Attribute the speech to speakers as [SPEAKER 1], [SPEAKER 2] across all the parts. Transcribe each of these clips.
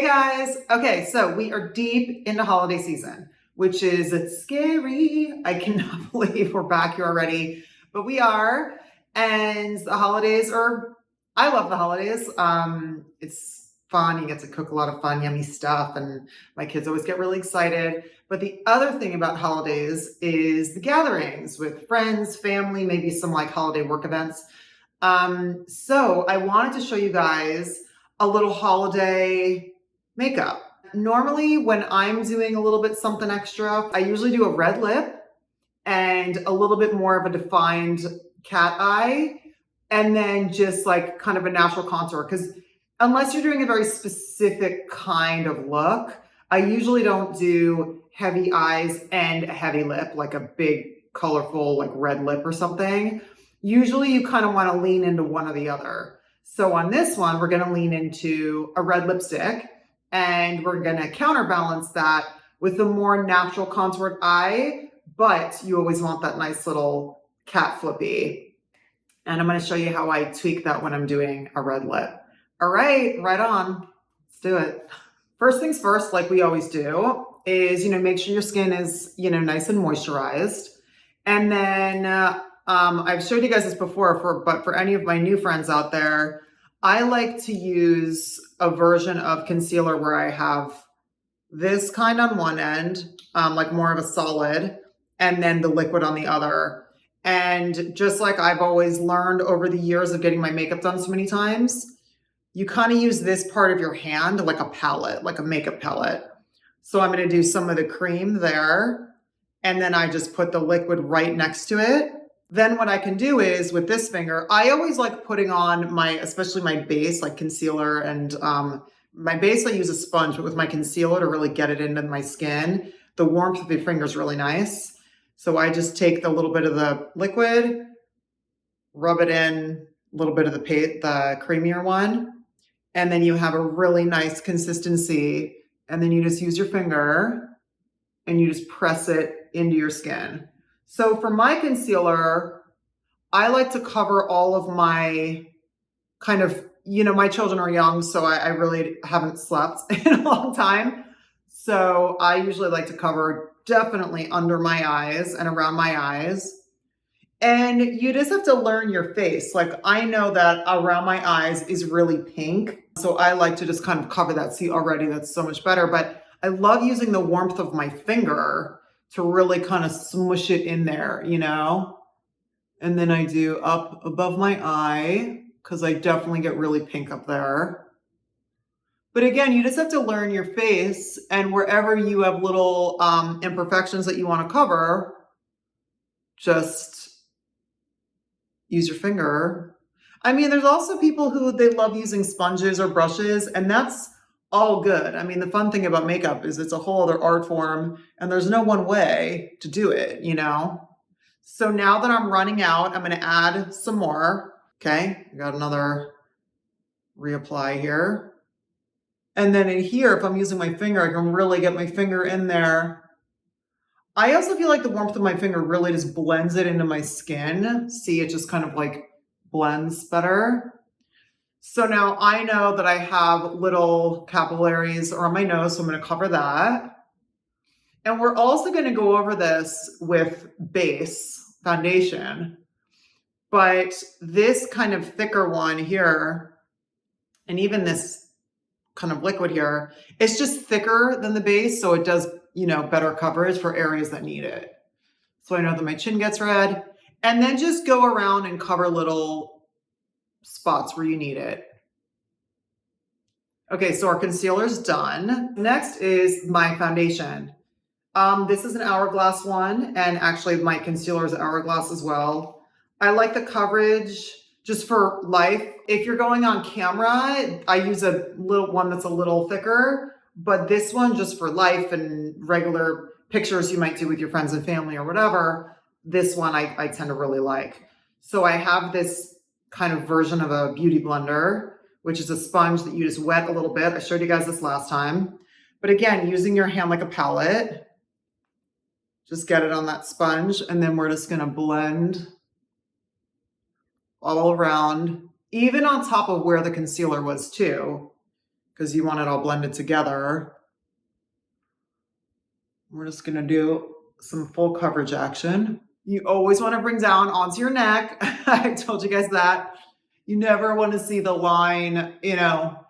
[SPEAKER 1] Hey guys. Okay, so we are deep into holiday season, which is scary. I cannot believe we're back here already, but we are. And the holidays I love the holidays. It's fun. You get to cook a lot of fun, yummy stuff, and my kids always get really excited. But the other thing about holidays is the gatherings with friends, family, maybe some like holiday work events. So I wanted to show you guys a little holiday makeup. Normally when I'm doing a little bit something extra, I usually do a red lip and a little bit more of a defined cat eye, and then just like kind of a natural contour. Because unless you're doing a very specific kind of look, I usually don't do heavy eyes and a heavy lip, like a big colorful like red lip or something. Usually you kind of want to lean into one or the other. So on this one, we're going to lean into a red lipstick, and we're going to counterbalance that with a more natural contoured eye, but you always want that nice little cat flippy. And I'm going to show you how I tweak that when I'm doing a red lip. All right, right on. Let's do it. First things first, like we always do, is, make sure your skin is, nice and moisturized. And then I've showed you guys this before, but for any of my new friends out there, I like to use a version of concealer where I have this kind on one end, like more of a solid, and then the liquid on the other. And just like I've always learned over the years of getting my makeup done so many times, you kind of use this part of your hand like a palette, like a makeup palette. So I'm going to do some of the cream there, and then I just put the liquid right next to it. Then what I can do is with this finger, I always like putting on especially my base, like concealer, and my base, I use a sponge, but with my concealer to really get it into my skin, the warmth of your finger is really nice. So I just take the little bit of the liquid, rub it in, a little bit of the creamier one, and then you have a really nice consistency. And then you just use your finger and you just press it into your skin. So for my concealer, I like to cover all of my kind of, my children are young, so I really haven't slept in a long time. So I usually like to cover definitely under my eyes and around my eyes. And you just have to learn your face. Like I know that around my eyes is really pink. So I like to just kind of cover that. See, already that's so much better. But I love using the warmth of my finger to really kind of smush it in there, And then I do up above my eye, because I definitely get really pink up there. But again, you just have to learn your face, and wherever you have little imperfections that you want to cover, just use your finger. I mean, there's also people who they love using sponges or brushes, and that's all good. I mean, the fun thing about makeup is it's a whole other art form, and there's no one way to do it, So now that I'm running out, I'm going to add some more. Okay, I got another reapply here. And then in here, if I'm using my finger, I can really get my finger in there. I also feel like the warmth of my finger really just blends it into my skin. See, it just kind of like blends better. So now I know that I have little capillaries around my nose, so I'm going to cover that. And we're also going to go over this with base foundation. But this kind of thicker one here, and even this kind of liquid here, it's just thicker than the base, so it does, better coverage for areas that need it. So I know that my chin gets red. And then just go around and cover little spots where you need it. Okay, so our concealer's done. Next is my foundation. This is an Hourglass one, and actually my concealer is Hourglass as well. I like the coverage just for life. If you're going on camera, I use a little one that's a little thicker, but this one just for life and regular pictures you might do with your friends and family or whatever, this one I tend to really like. So I have this kind of version of a beauty blender, which is a sponge that you just wet a little bit. I showed you guys this last time. But again, using your hand like a palette, just get it on that sponge, and then we're just going to blend all around, even on top of where the concealer was too, because you want it all blended together. We're just gonna do some full coverage action. You always want to bring down onto your neck. I told you guys that. You never want to see the line, you know,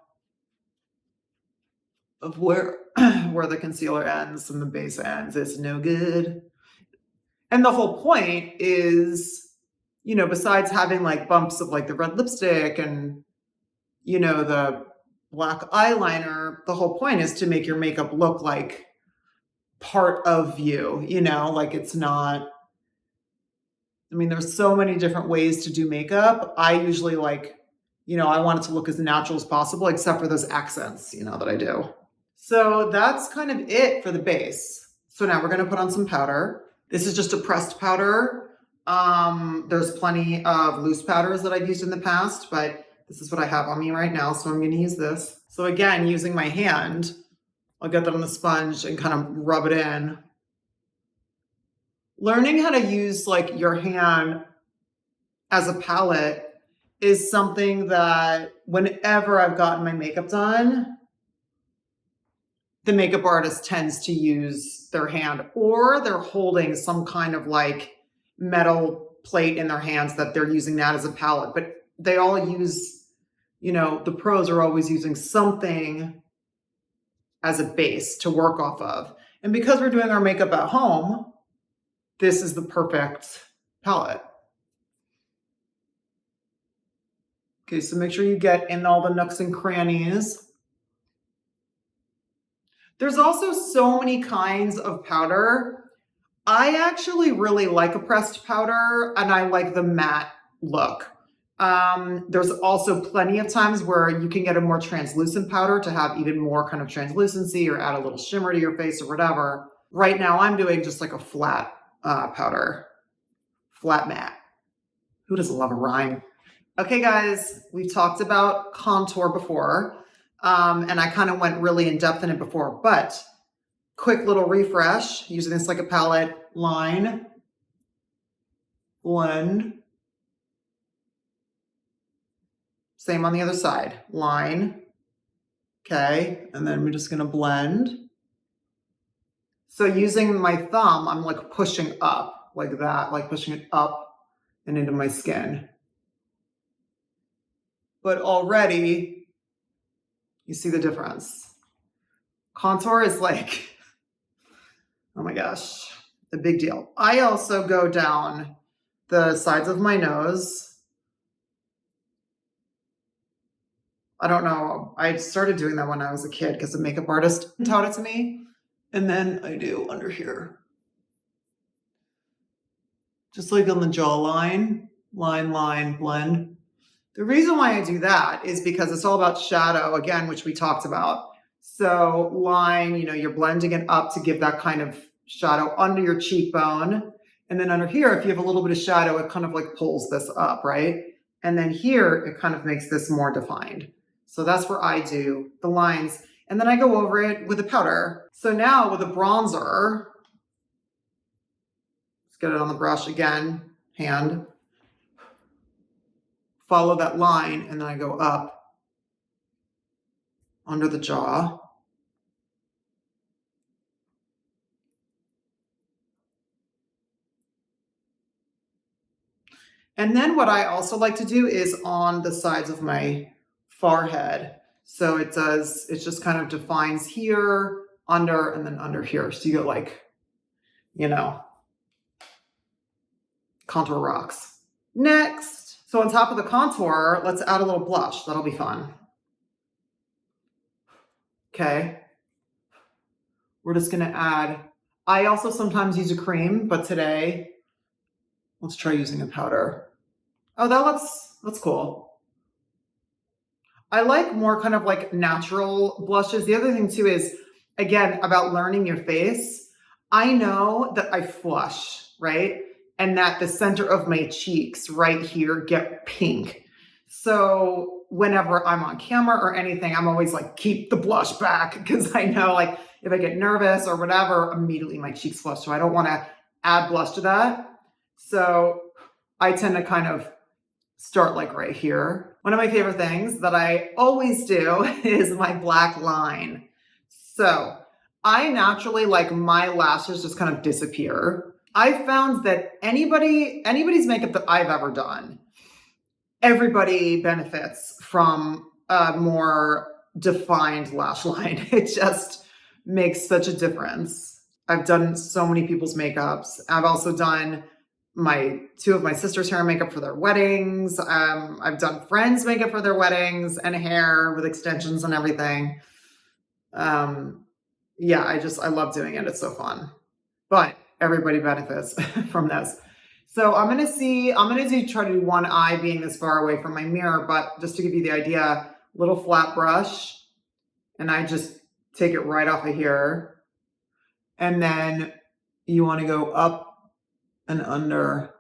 [SPEAKER 1] of where the concealer ends and the base ends. It's no good. And the whole point is, you know, besides having like bumps of like the red lipstick and, you know, the black eyeliner, the whole point is to make your makeup look like part of you, you know, like it's not, I mean, there's so many different ways to do makeup. I usually like, you know, I want it to look as natural as possible, except for those accents, you know, that I do. So that's kind of it for the base. So now we're going to put on some powder. This is just a pressed powder. There's plenty of loose powders that I've used in the past, but this is what I have on me right now. So I'm going to use this. So again, using my hand, I'll get that on the sponge and kind of rub it in. Learning how to use like your hand as a palette is something that whenever I've gotten my makeup done, the makeup artist tends to use their hand, or they're holding some kind of like metal plate in their hands that they're using that as a palette. But they all use, you know, the pros are always using something as a base to work off of. And because we're doing our makeup at home, this is the perfect palette. Okay, so make sure you get in all the nooks and crannies. There's also so many kinds of powder. I actually really like a pressed powder, and I like the matte look. There's also plenty of times where you can get a more translucent powder to have even more kind of translucency or add a little shimmer to your face or whatever. Right now I'm doing just like a flat powder, flat matte. Who doesn't love a rhyme? Okay, guys, we've talked about contour before, and I kind of went really in depth in it before, but quick little refresh, using this like a palette, line, blend. Same on the other side, line, okay, and then we're just gonna blend. So using my thumb, I'm like pushing up like that, like pushing it up and into my skin. But already you see the difference. Contour is like, oh my gosh, a big deal. I also go down the sides of my nose. I don't know, I started doing that when I was a kid because the makeup artist taught it to me. And then I do under here. Just like on the jawline, line, line, blend. The reason why I do that is because it's all about shadow, again, which we talked about. So line, you know, you're blending it up to give that kind of shadow under your cheekbone. And then under here, if you have a little bit of shadow, it kind of like pulls this up, right? And then here, it kind of makes this more defined. So that's where I do the lines. And then I go over it with a powder. So now with a bronzer, let's get it on the brush again, hand. Follow that line, and then I go up under the jaw. And then what I also like to do is on the sides of my forehead. So it just kind of defines here, under, and then under here. So you get like, you know, contour rocks. Next, so on top of the contour, let's add a little blush. That'll be fun. Okay. We're just gonna add, I also sometimes use a cream, but today, let's try using a powder. Oh, that's cool. I like more kind of like natural blushes. The other thing too is, again, about learning your face. I know that I flush, right? And that the center of my cheeks right here get pink. So whenever I'm on camera or anything, I'm always like, keep the blush back, because I know like if I get nervous or whatever, immediately my cheeks flush. So I don't want to add blush to that. So I tend to kind of start like right here. One of my favorite things that I always do is my black line. So I naturally like my lashes just kind of disappear. I found that anybody's makeup that I've ever done, everybody benefits from a more defined lash line. It just makes such a difference. I've done so many people's makeups. I've also done two of my sisters' hair and makeup for their weddings. I've done friends' makeup for their weddings and hair with extensions and everything. Yeah, I love doing it. It's so fun. But everybody benefits from this. So I'm gonna try to do one eye being this far away from my mirror, but just to give you the idea, little flat brush, and I just take it right off of here. And then you wanna go up and under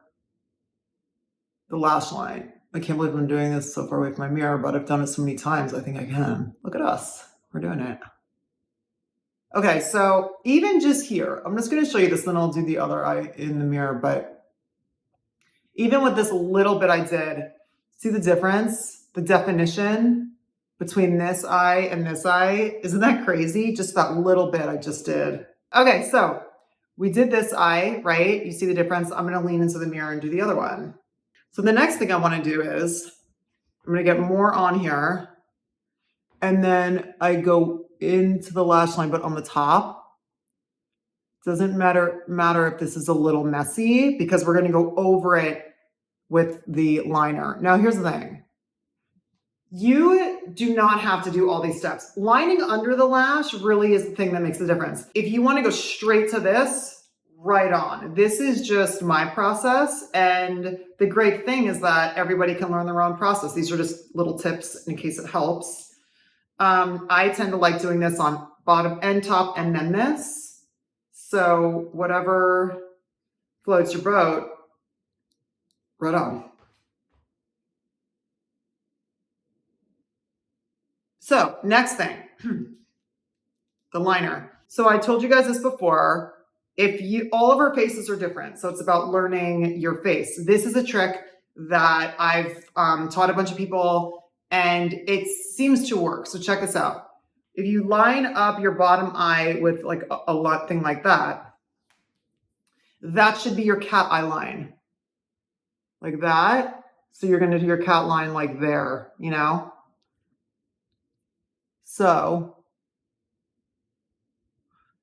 [SPEAKER 1] the lash line. I can't believe I'm doing this so far away from my mirror, but I've done it so many times, I think I can. Look at us, we're doing it. Okay, so even just here, I'm just gonna show you this, then I'll do the other eye in the mirror, but even with this little bit I did, see the difference? The definition between this eye and this eye? Isn't that crazy? Just that little bit I just did. Okay, so we did this eye, right? You see the difference? I'm gonna lean into the mirror and do the other one. So the next thing I wanna do is, I'm gonna get more on here, and then I go into the lash line, but on the top. Doesn't matter if this is a little messy because we're gonna go over it with the liner. Now here's the thing. You do not have to do all these steps. Lining under the lash really is the thing that makes the difference. If you wanna go straight to this, right on. This is just my process. And the great thing is that everybody can learn their own process. These are just little tips in case it helps. I tend to like doing this on bottom and top and then this. So whatever floats your boat, right on. So next thing, the liner. So I told you guys this before. All of our faces are different. So it's about learning your face. This is a trick that I've taught a bunch of people, and it seems to work. So check this out. If you line up your bottom eye with like a thing like that, that should be your cat eye line. Like that. So you're gonna do your cat line like there, you know? So,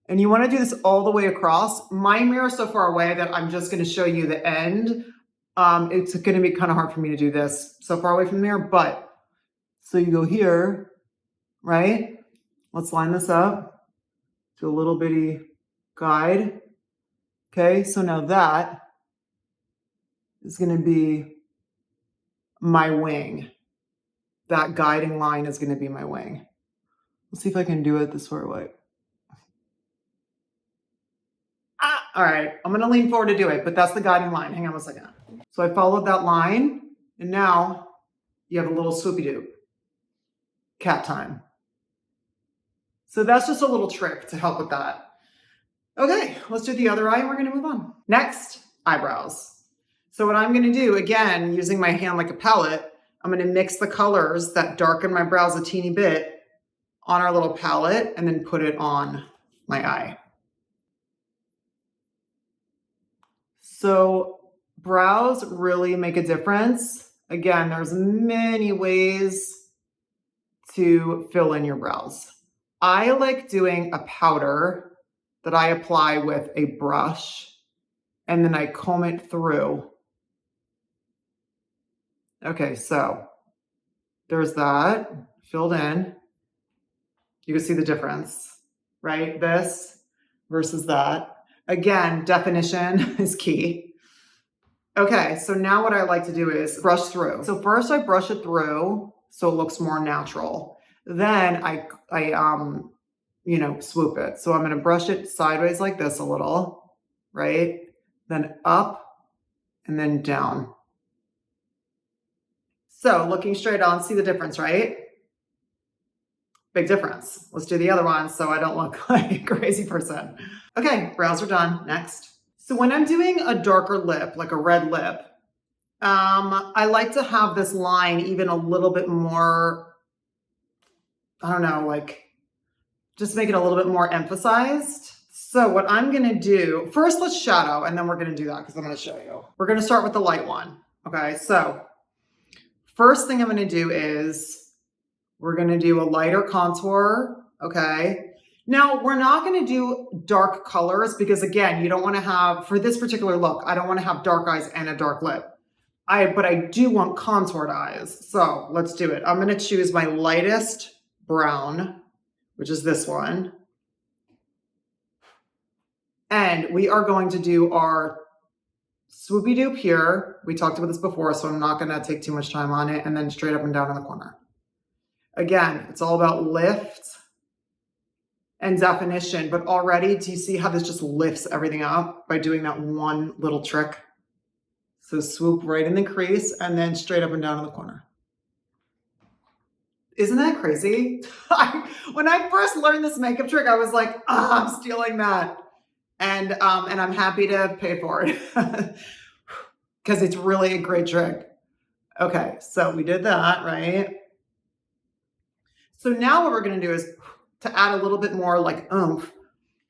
[SPEAKER 1] and you wanna do this all the way across. My mirror is so far away that I'm just gonna show you the end. It's gonna be kind of hard for me to do this so far away from the mirror, but so you go here, right? Let's line this up to a little bitty guide. Okay, so now that is gonna be my wing. That guiding line is gonna be my wing. Let's see if I can do it this far away. All right, I'm gonna lean forward to do it, but that's the guiding line. Hang on a second. So I followed that line, and now you have a little swoopy-doo. Cat time. So that's just a little trick to help with that. Okay, let's do the other eye and we're gonna move on. Next, eyebrows. So what I'm gonna do, again, using my hand like a palette, I'm gonna mix the colors that darken my brows a teeny bit on our little palette and then put it on my eye. So brows really make a difference. Again, there's many ways to fill in your brows. I like doing a powder that I apply with a brush and then I comb it through. Okay, so there's that filled in. You can see the difference, right? This versus that. Again, definition is key. Okay, so now what I like to do is brush through. So first I brush it through so it looks more natural. Then I swoop it. So I'm gonna brush it sideways like this a little, right? Then up and then down. So looking straight on, see the difference, right? Big difference. Let's do the other one so I don't look like a crazy person. Okay, brows are done. Next. So when I'm doing a darker lip, like a red lip, I like to have this line even a little bit more, I don't know, like just make it a little bit more emphasized. So what I'm gonna do, first let's shadow, and then we're gonna do that because I'm gonna show you. We're gonna start with the light one. Okay, so first thing I'm gonna do is we're gonna do a lighter contour, okay? Now, we're not gonna do dark colors because again, you don't wanna have, for this particular look, I don't wanna have dark eyes and a dark lip. But I do want contoured eyes. So let's do it. I'm gonna choose my lightest brown, which is this one. And we are going to do our swoopy doop here. We talked about this before, so I'm not gonna take too much time on it, and then straight up and down in the corner. Again, it's all about lift and definition, but already, do you see how this just lifts everything up by doing that one little trick? So swoop right in the crease and then straight up and down in the corner. Isn't that crazy? When I first learned this makeup trick, I was like, I'm stealing that. And I'm happy to pay for it because it's really a great trick. Okay, so we did that, right? So now what we're gonna do is to add a little bit more like oomph.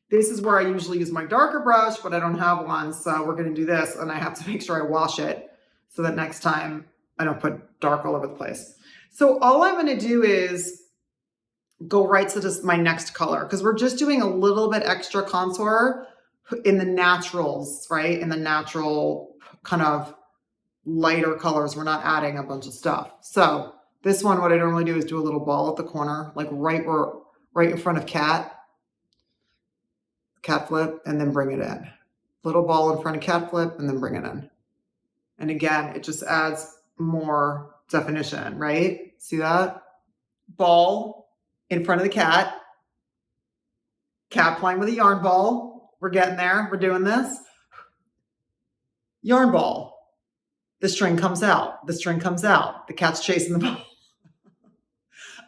[SPEAKER 1] This is where I usually use my darker brush, but I don't have one. So we're gonna do this and I have to make sure I wash it so that next time I don't put dark all over the place. So all I'm gonna do is go right to this, my next color, because we're just doing a little bit extra contour in the naturals, right? In the natural kind of lighter colors. We're not adding a bunch of stuff. So this one, what I normally do is do a little ball at the corner, like right in front of cat flip, and then bring it in. Little ball in front of cat flip, and then bring it in. And again, it just adds more definition, right? See that? Ball in front of the cat playing with a yarn ball. We're getting there. We're doing this. Yarn ball. The string comes out. The string comes out. The cat's chasing the ball.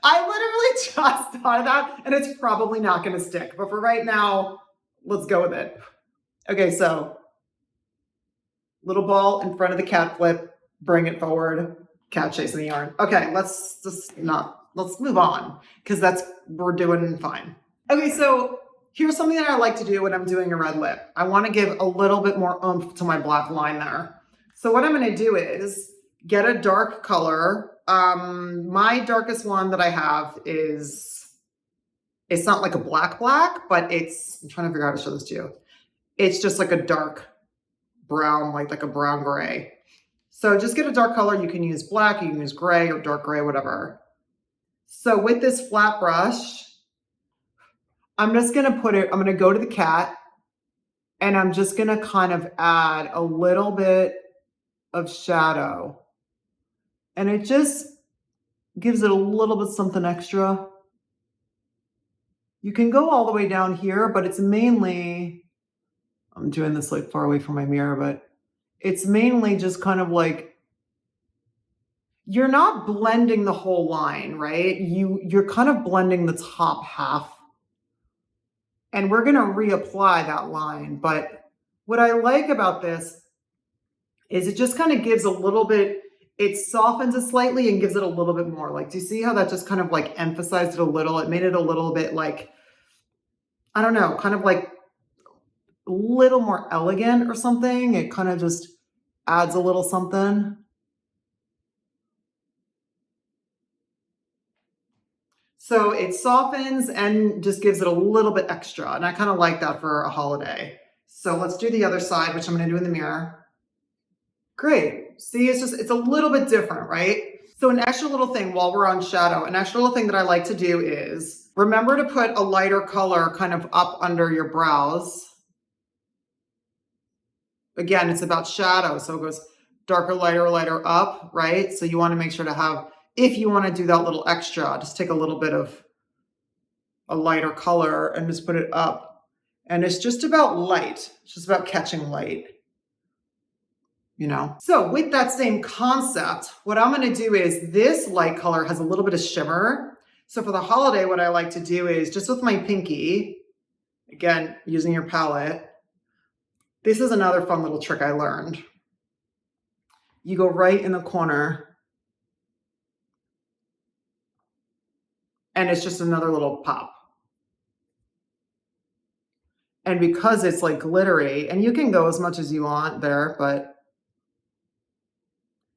[SPEAKER 1] I literally just thought of that, and it's probably not going to stick. But for right now, let's go with it. Okay, so little ball in front of the cat flip, bring it forward, cat chasing the yarn. Okay, let's move on because we're doing fine. Okay, so here's something that I like to do when I'm doing a red lip. I want to give a little bit more oomph to my black line there. So what I'm going to do is get a dark color. My darkest one that I have it's not like a black, but I'm trying to figure out how to show this to you. It's just like a dark brown, like a brown gray. So just get a dark color. You can use black, you can use gray or dark gray, whatever. So with this flat brush, I'm just going to I'm going to go to the cat and I'm just going to kind of add a little bit of shadow. And it just gives it a little bit something extra. You can go all the way down here, but it's mainly, I'm doing this like far away from my mirror, but it's mainly just kind of like, you're not blending the whole line, right? You're kind of blending the top half. And we're gonna reapply that line. But what I like about this is it just kind of gives a little bit, it softens it slightly and gives it a little bit more. Like, do you see how that just kind of like emphasized it a little? It made it a little bit like, I don't know, kind of like a little more elegant or something. It kind of just adds a little something. So it softens and just gives it a little bit extra. And I kind of like that for a holiday. So let's do the other side, which I'm going to do in the mirror. Great. See, it's a little bit different, right? So an extra little thing while we're on shadow, an extra little thing that I like to do is remember to put a lighter color kind of up under your brows. Again, it's about shadow. So it goes darker, lighter up, right? So you want to make sure to have, if you want to do that little extra, just take a little bit of a lighter color and just put it up. And it's just about light. It's just about catching light. You know? So with that same concept, what I'm going to do is this light color has a little bit of shimmer. So for the holiday, what I like to do is just with my pinky, again, using your palette, this is another fun little trick I learned. you go right in the corner. And it's just another little pop. And because it's like glittery, and you can go as much as you want there, but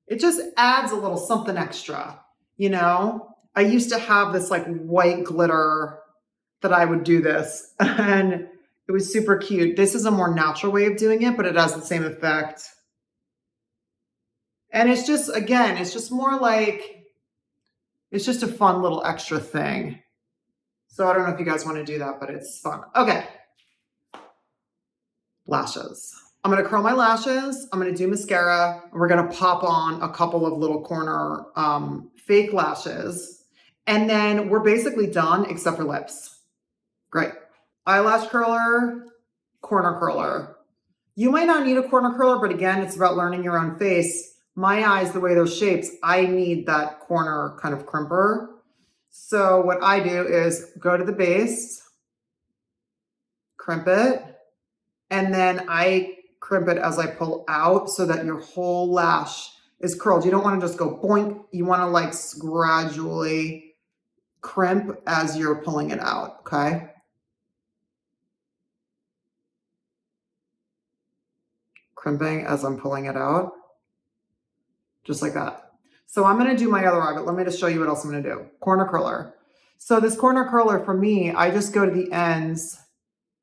[SPEAKER 1] it just adds a little something extra, you know? I used to have this like white glitter that I would do this, and it was super cute. This is a more natural way of doing it, but it has the same effect. And it's just, again, it's just more like, it's just a fun little extra thing. So I don't know if you guys want to do that, but it's fun. Okay. Lashes. I'm going to curl my lashes. I'm going to do mascara. And we're going to pop on a couple of little corner fake lashes. And then we're basically done except for lips. Great. Eyelash curler, corner curler. You might not need a corner curler, but again, it's about learning your own face. My eyes, the way they're shaped, I need that corner kind of crimper. So what I do is go to the base, crimp it, and then I crimp it as I pull out so that your whole lash is curled. You don't want to just go boink. You want to like gradually crimp as you're pulling it out, okay? Crimping as I'm pulling it out, just like that. So I'm going to do my other eye, but let me just show you what else I'm going to do. Corner curler. So this corner curler for me, I just go to the ends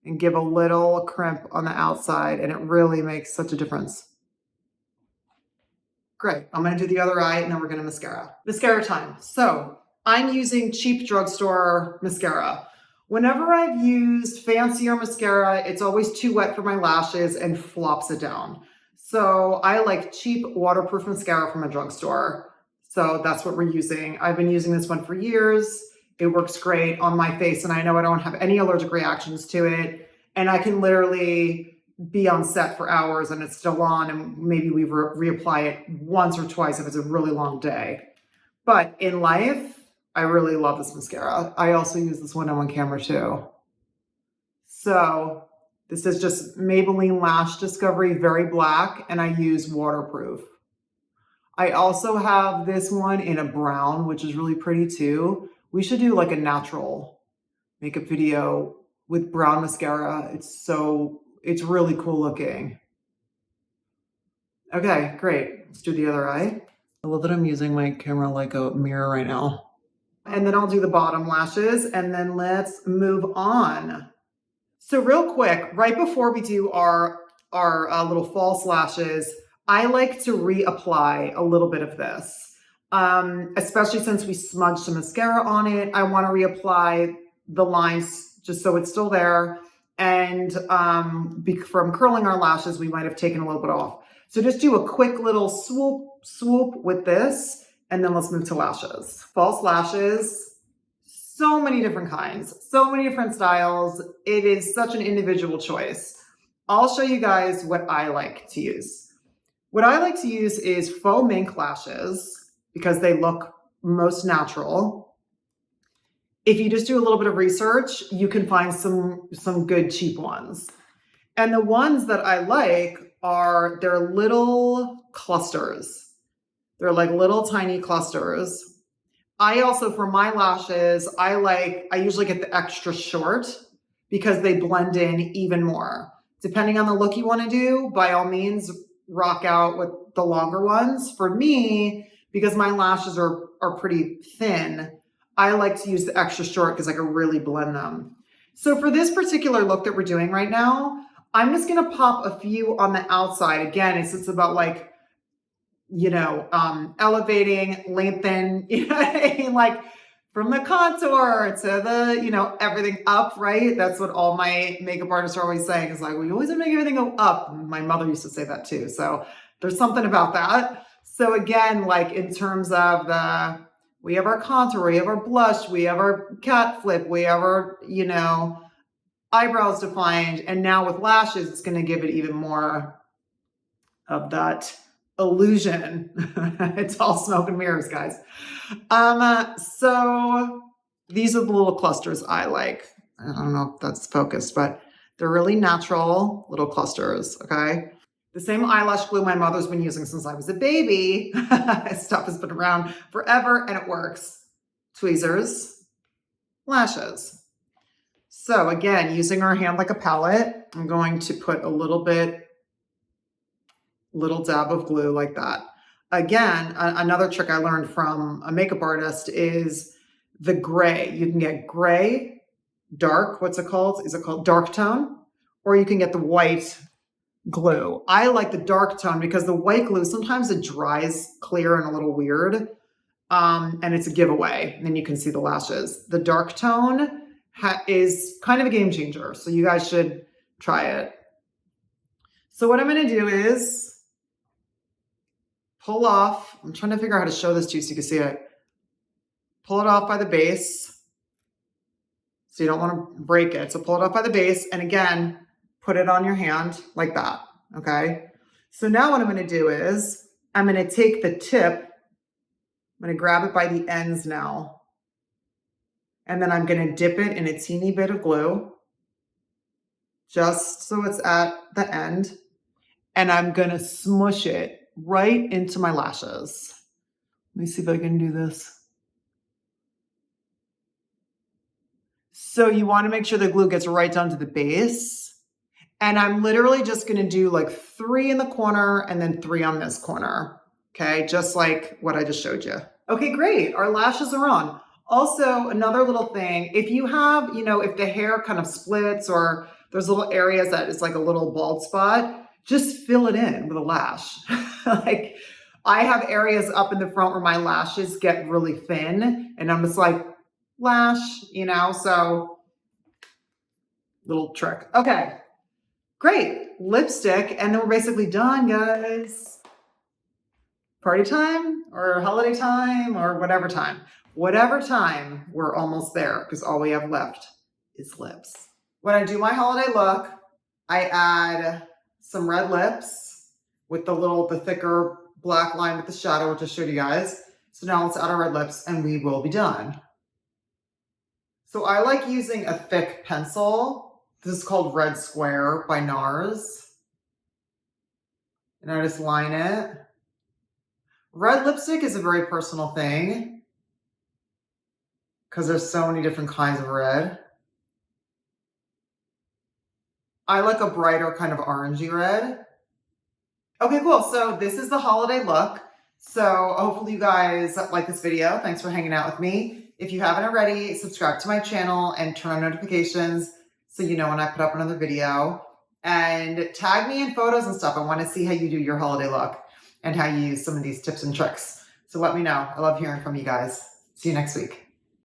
[SPEAKER 1] and give a little crimp on the outside, and it really makes such a difference. Great. I'm going to do the other eye, and then we're going to mascara. Mascara time. So I'm using cheap drugstore mascara. Whenever I've used fancier mascara, it's always too wet for my lashes and flops it down. So I like cheap waterproof mascara from a drugstore. So that's what we're using. I've been using this one for years. It works great on my face, and I know I don't have any allergic reactions to it. And I can literally be on set for hours and it's still on, and maybe we reapply it once or twice if it's a really long day. But in life, I really love this mascara. I also use this one on camera too. So this is just Maybelline Lash Discovery Very Black, and I use waterproof. I also have this one in a brown, which is really pretty too. We should do like a natural makeup video with brown mascara. It's really cool looking. Okay, great. Let's do the other eye. I love that I'm using my camera like a mirror right now. And then I'll do the bottom lashes, and then let's move on. So real quick, right before we do our little false lashes, I like to reapply a little bit of this, especially since we smudged some mascara on it. I want to reapply the lines just so it's still there. And from curling our lashes, we might have taken a little bit off. So just do a quick little swoop with this, and then let's move to lashes. False lashes, so many different kinds, so many different styles. It is such an individual choice. I'll show you guys what I like to use. What I like to use is faux mink lashes because they look most natural. If you just do a little bit of research, you can find some good cheap ones. And the ones that I like they're little clusters. They're like little tiny clusters. I also, for my lashes, I usually get the extra short because they blend in even more. Depending on the look you want to do, by all means, rock out with the longer ones. For me, because my lashes are pretty thin, I like to use the extra short because I can really blend them. So for this particular look that we're doing right now, I'm just going to pop a few on the outside. Again, it's about like, elevating, lengthen, like from the contour to the, everything up, right? That's what all my makeup artists are always saying is like, we always make everything go up. My mother used to say that too. So there's something about that. So again, like in terms of we have our contour, we have our blush, we have our cat flip, we have our, eyebrows defined. And now with lashes, it's going to give it even more of that illusion. It's all smoke and mirrors, guys. So these are the little clusters I like. I don't know if that's focused, but they're really natural little clusters. Okay. The same eyelash glue my mother's been using since I was a baby. Stuff has been around forever and it works. Tweezers, lashes. So again, using our hand like a palette, I'm going to put a little dab of glue like that. Again, another trick I learned from a makeup artist is the gray. You can get gray, dark, what's it called? Is it called dark tone? Or you can get the white glue. I like the dark tone because the white glue, sometimes it dries clear and a little weird. And it's a giveaway. And then you can see the lashes. The dark tone is kind of a game changer. So you guys should try it. So what I'm going to do is pull off. I'm trying to figure out how to show this to you so you can see it. Pull it off by the base. So you don't want to break it. So pull it off by the base. And again, put it on your hand like that. Okay. So now what I'm going to do is I'm going to take the tip. I'm going to grab it by the ends now. And then I'm going to dip it in a teeny bit of glue. Just so it's at the end. And I'm going to smush it right into my lashes. Let me see if I can do this. So you want to make sure the glue gets right down to the base. And I'm literally just going to do like 3 in the corner and then 3 on this corner. Okay, just like what I just showed you. Okay, great. Our lashes are on. Also, another little thing, if you have, if the hair kind of splits or there's little areas that is like a little bald spot, just fill it in with a lash. Like I have areas up in the front where my lashes get really thin and I'm just like, lash, so little trick. Okay, great. Lipstick. And then we're basically done, guys. Party time or holiday time or whatever time. Whatever time, we're almost there because all we have left is lips. When I do my holiday look, I add some red lips with the thicker black line with the shadow, which I showed you guys. So now let's add our red lips and we will be done. So I like using a thick pencil. This is called Red Square by NARS. And I just line it. Red lipstick is a very personal thing because there's so many different kinds of red. I like a brighter kind of orangey red. Okay, cool. So this is the holiday look. So hopefully you guys like this video. Thanks for hanging out with me. If you haven't already, subscribe to my channel and turn on notifications so you know when I put up another video. And tag me in photos and stuff. I want to see how you do your holiday look and how you use some of these tips and tricks. So let me know. I love hearing from you guys. See you next week.